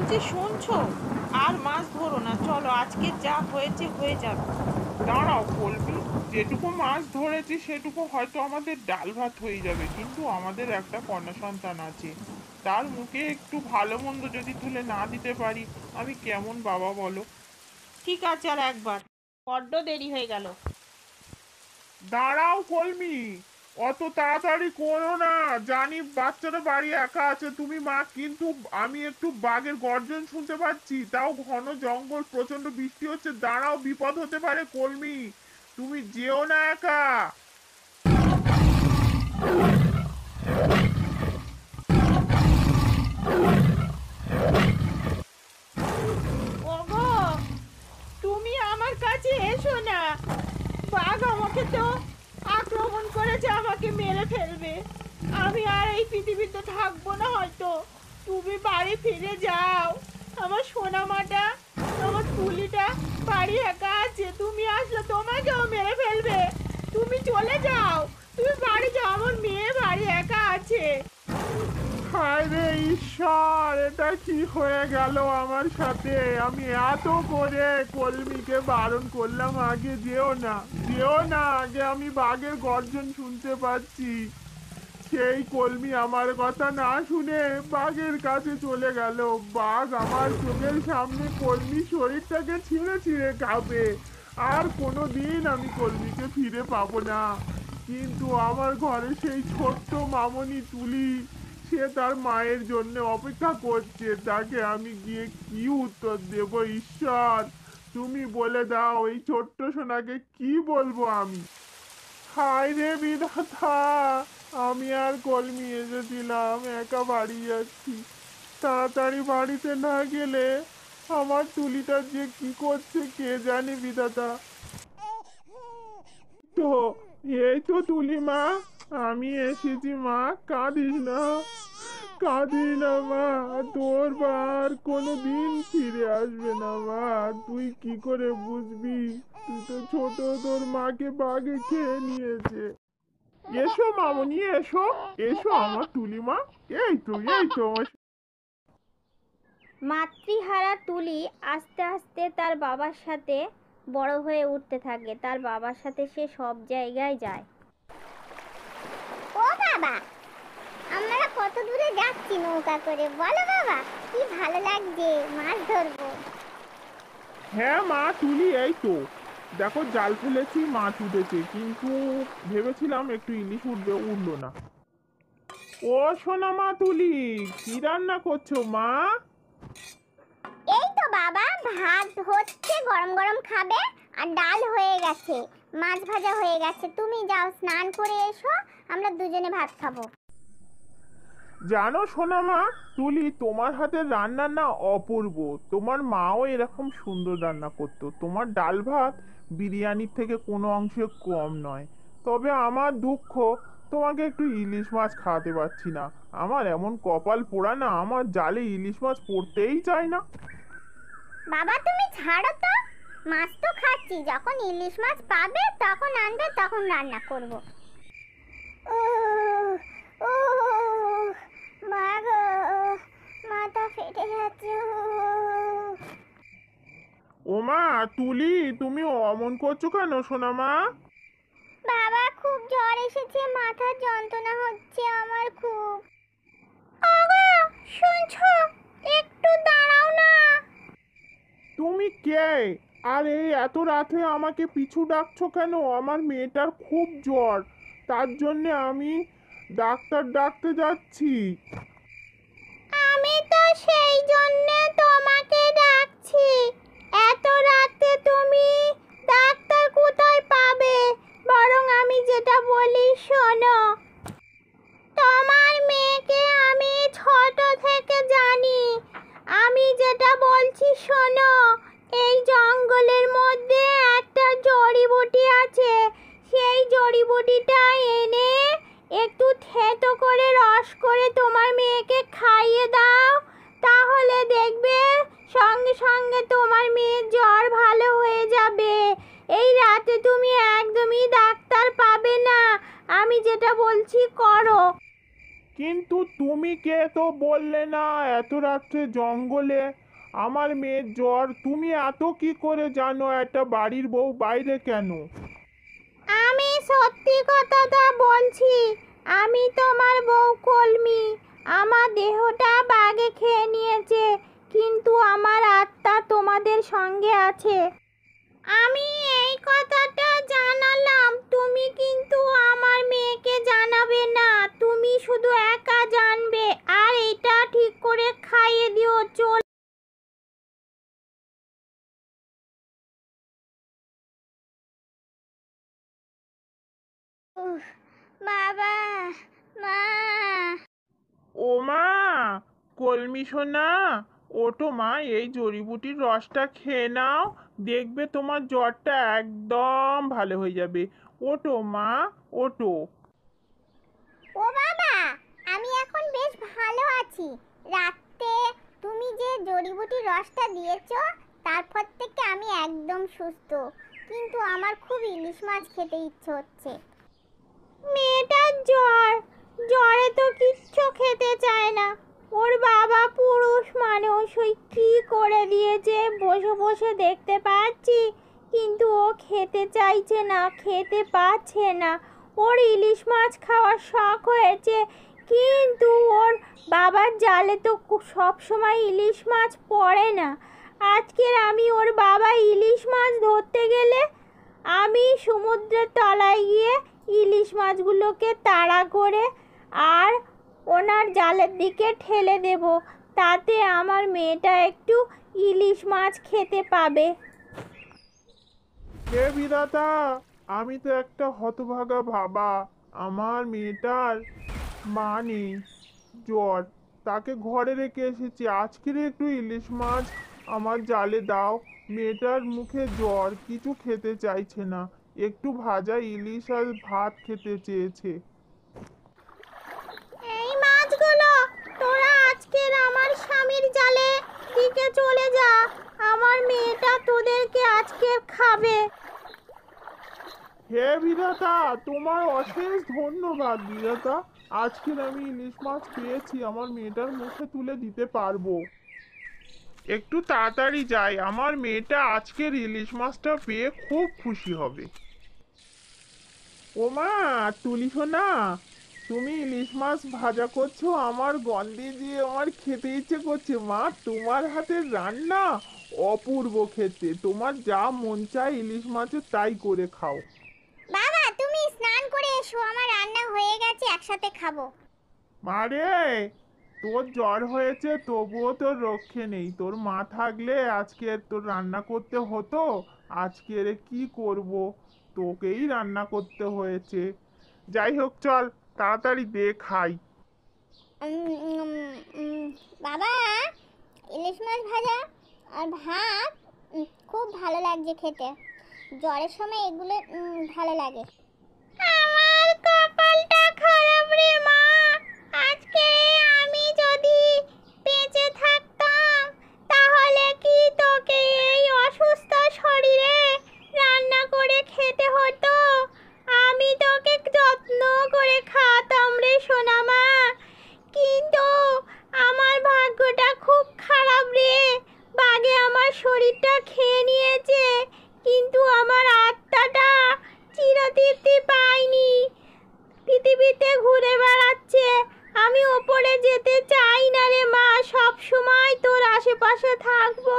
বলছি শুনছো? আর মাছ ধরো না, চলো, আজকে যা হয়েছে হয়ে যাবে। দাঁড়াও কলমি, যেটুকু মাছ ধরেছি সেটুকু হয়তো আমাদের ডাল ভাত হয়ে যাবে, কিন্তু আমাদের একটা কন্যা সন্তান আছে। তার মুখে একটু ভালো মন্দ যদি তুলে না দিতে পারি, আমি কেমন বাবা বলো? ঠিক আছে, আর একবার, বড্ড দেরি হয়ে গেল। দাঁড়াও কলমি, অত তাড়াতাড়ি করো না। জানি বাচ্চাটা বাড়ি একা আছে, তুমি মা, কিন্তু আমি একটু বাঘের গর্জন শুনতে পাচ্ছি, তাও ঘন জঙ্গল, প্রচন্ড বৃষ্টি হচ্ছে। দাঁড়াও, বিপদ হতে পারে কলমি, তুমি যেও না একা। ওগো, তুমি আমার কাছে এসো না। বাঘ আমাকে তো আক্রমণ করেছে, আমাকে মেরে ফেলবে। আমি আর এই পৃথিবীতে থাকবো না হয়তো। তুমি বাড়ি ফিরে যাও। আমার সোনামাটা, আমার তুলিটা বাড়ি একা আছে, তুমি আসলে তোমাকেও মেরে ফেলবে। তুমি চলে যাও, তুমি বাড়ি যাও, আমার মেয়ে বাড়ি একা আছে। হায় রে ঈশ্বর, এটা কি হয়ে গেল আমার সাথে? আমি এত করে কলমিকে বারণ করলাম, আগে যেও না, যেও না, আগে আমি বাঘের গর্জন শুনতে পাচ্ছি। সেই কলমি আমার কথা না শুনে বাঘের কাছে চলে গেল। বাঘ আমার চোখের সামনে কলমির শরীরটাকে ছিঁড়ে ছিঁড়ে খাবে। আর কোনো দিন আমি কলমিকে ফিরে পাবো না। কিন্তু আমার ঘরে সেই ছোট্ট মামনি তুলি, সে তার মায়ের জন্য অপেক্ষা করছে। তাকে আমি গিয়ে কি উত্তর দেব ঈশ্বর? তুমি বলে দাও, এই ছোট্ট সোনাকে কি বলবো আমি? হায় রে বিধাতা, আমি আর কলমি এসেছিলাম, একা বাড়ি যাচ্ছি। তাড়াতাড়ি বাড়িতে না গেলে আমার তুলিটা যে কি করছে কে জানে বিধাতা। তো এই তো তুলি মা, আমি এসেছি মা, কাঁদিস না, কাঁদিস না মা। তোর মা আর কোনো দিন ফিরে আসবে না মা, তুই কি করে বুঝবি? তুই তো ছোট, তোর মাকে বাঘে খেয়ে নিয়েছে। এসো মামনি, এসো, এসো আমার তুলি মা। এই তো আমার। মাতৃহারা তুলি আস্তে আস্তে তার বাবার সাথে বড় হয়ে উঠতে থাকে। তার বাবার সাথে সে সব জায়গায় যায়। ও বাবা, আমরা কত দূরে যাচ্ছি নৌকা করে, বলো বাবা, কি ভালো লাগছে, মাছ ধরবো। হ্যাঁ মা তুলি, এই তো দেখো জাল ফেলেছি, মাছ উঠেছে, কিন্তু ভেবেছিলাম একটু ইলিশ উঠবে, উঠলো না। ও সোনা মা তুলি, কি রান্না করছো মা? এই তো বাবা, ভাত হচ্ছে, গরম গরম খাবে, আর ডাল হয়ে গেছে, মাছ ভাজা হয়ে গেছে। তুমি যাও স্নান করে এসো, আমরা দুজনে ভাত খাবো। জানো সোনা মা তুলি, তোমার হাতের রান্না না অপূর্ব। তোমার মাও এরকম সুন্দর রান্না করতো। তোমার ডাল ভাত বিরিয়ানির থেকে কোনো অংশে কম নয়। তবে আমার দুঃখ, তোমাকে একটু ইলিশ মাছ খাওয়াতে পারছি না। আমার এমন কপাল পোড়া না, আমার জালে ইলিশ মাছ পড়তেই চায় না। বাবা তুমি ছাড়ো তো, মাছ তো খাচ্ছি, যখন ইলিশ মাছ পাবে তখন আনবে, তখন রান্না করব। উহ, উহ, মা গো, মাথা ফেটে যাচ্ছে। ও মা তুলি, তুমি অমন করছো কেন সোনা মা? বাবা খুব জ্বর এসেছে, মাথার যন্ত্রণা হচ্ছে আমার খুব। ওগো, শুনছো? একটু দাঁড়াও না। তুমি কে? আর এই এত রাতে আমাকে পিছু ডাকছো কেন? আমার মেয়েটার খুব জ্বর, তার জন্যে আমি ডাক্তার ডাকতে যাচ্ছি। আমি তো সেই জন্যে তোমাকে ডাকছি। এত রাতে তুমি ডাক্তার কোথায় পাবে? বরং আমি যেটা বলি শোনো। তোমার মেয়েকে আমি ছোট থেকে জানি। আমি যেটা বলছি শোনো। এই জঙ্গলের মধ্যে একটা জড়িবুটি আছে। সেই জড়িবুটিটা এনে একটু থেতো করে রস করে তোমার মেয়েকে খাইয়ে দাও, তাহলে দেখবে সঙ্গে সঙ্গে তোমার মেয়ের জ্বর ভালো হয়ে যাবে। এই রাতে তুমি একদমই ডাক্তার পাবে না। আমি যেটা বলছি করো। কিন্তু তুমি কে তো বললে না এত রাত্রে জঙ্গলে আমার মেয়ের জ্বর, তুমি এত কি করে জানো একটা বাড়ির বউ বাইরে কেন? আমি সত্যি কথাটা বলছি। আমি তোমার বউ কলমি। আমার দেহটা বাঘে খেয়ে নিয়েছে, কিন্তু আমার আত্মা তোমাদের সঙ্গে আছে। আমি এই কথাটা জানালাম, তুমি কিন্তু আমার মেয়েকে জানাবে না। তুমি শুধু একা জানবে, আর এটা ঠিক করে খাইয়ে দিও। চল। উফ, বাবা, মা। ও মা, কলমি সোনা, ওটো মা, এই জড়িবুটির রসটা খেয়ে নাও, দেখবে তোমার জ্বরটা একদম ভালো হয়ে যাবে। ওটো মা, ওটো। ও বাবা, আমি এখন বেশ ভালো আছি। রাতে তুমি যে জড়িবুটির রসটা দিয়েছো, তারপর থেকে আমি একদম সুস্থ। কিন্তু আমার খুব ইলিশ মাছ খেতে ইচ্ছে হচ্ছে। মেয়েটার জ্বর, জ্বরে তো কিচ্ছু খেতে চায় না। ওর বাবা পুরুষ মানুষ, ওই কি করে দিয়েছে বসে বসে দেখতে পাচ্ছি, কিন্তু ও খেতে চাইছে না, খেতে পাচ্ছে না। ওর ইলিশ মাছ খাওয়ার শখ হয়েছে, কিন্তু ওর বাবার জালে তো সব সময় ইলিশ মাছ পড়ে না। আজকের আমি ওর বাবা ইলিশ মাছ ধরতে গেলে আমি সমুদ্রের তলায় গিয়ে ইলিশ মাছগুলোকে তাড়া করে আর ওনার জালের দিকে ঠেলে দেব, তাতে আমার মেয়েটা একটু ইলিশ মাছ খেতে পাবে। হে বিধাতা, আমি তো একটা হতভাগা বাবা। আমার মেয়েটার মা নেই, জ্বর, তাকে ঘরে রেখে এসেছি। আজকের একটু ইলিশ মাছ আমার জালে দাও। মেয়েটার মুখে জ্বর, কিছু খেতে চাইছে না, একটু ভাজা ইলিশ আর ভাত খেতে চেয়েছে। এই মাছগুলো তোরা আজকের আমার স্বামীর জালে দিকে চলে যা, আমার মেয়েটা তোদেরকে আজকে খাবে। হে বিধাতা, তোমার অশেষ ধন্যবাদ বিধাতা। আজকের আমি ইলিশ মাছ পেয়েছি, আমার মেয়েটার মুখে তুলে দিতে পারবো। একটু তাড়াতাড়ি যাই, আমার মেয়েটা আজকের ইলিশ মাছটা পেয়ে খুব খুশি হবে। ও মা, তুলি সোনা, তুমি ইলিশ মাছ ভাজা করছো, আমার গন্ধে দিয়ে আমার খেতে ইচ্ছে করছে। মা, তোমার হাতের রান্না অপূর্ব খেতে, তোমার যা মন চায় ইলিশ মাছের তাই করে খাও। বাবা, তুমি স্নান করে এসো, আমার রান্না হয়ে গেছে, একসাথে খাবো। মারে, তোর জ্বর হয়েছে তবুও তোর রক্ষে নেই। তোর মা থাকলে আজকে তোর রান্না করতে হতো। আজকে রে কি করব, তোকেই রান্না করতে হয়েছে। যাই হোক, চল তাড়াতাড়ি দে খাই। উম, উম, উম, বাবা, ইলিশ মাছ ভাজা আর ভাত খুব ভালো লাগছে খেতে। জ্বরের সময় এগুলো ভালো লাগে। আমার কপালটা খারাপ রে মা। আজকে আমি যদি বেঁচে থাকতাম, তাহলে কি তোকে এই অসুস্থ শরীরে রান্না করে খেতে হতো? আমি তোকে যত্ন করে খাওয়াতাম রে সোনা মা। কিন্তু আমার ভাগ্যটা খুব খারাপ রে, বাঘে আমার শরীরটা খেয়ে নিয়েছে, কিন্তু আমার আত্মাটা চিরতৃপ্তি পাইনি, পৃথিবীতে ঘুরে বেড়াচ্ছে। আমি ওপরে যেতে চাই না রে মা, সব সময় তোর আশেপাশে থাকবো।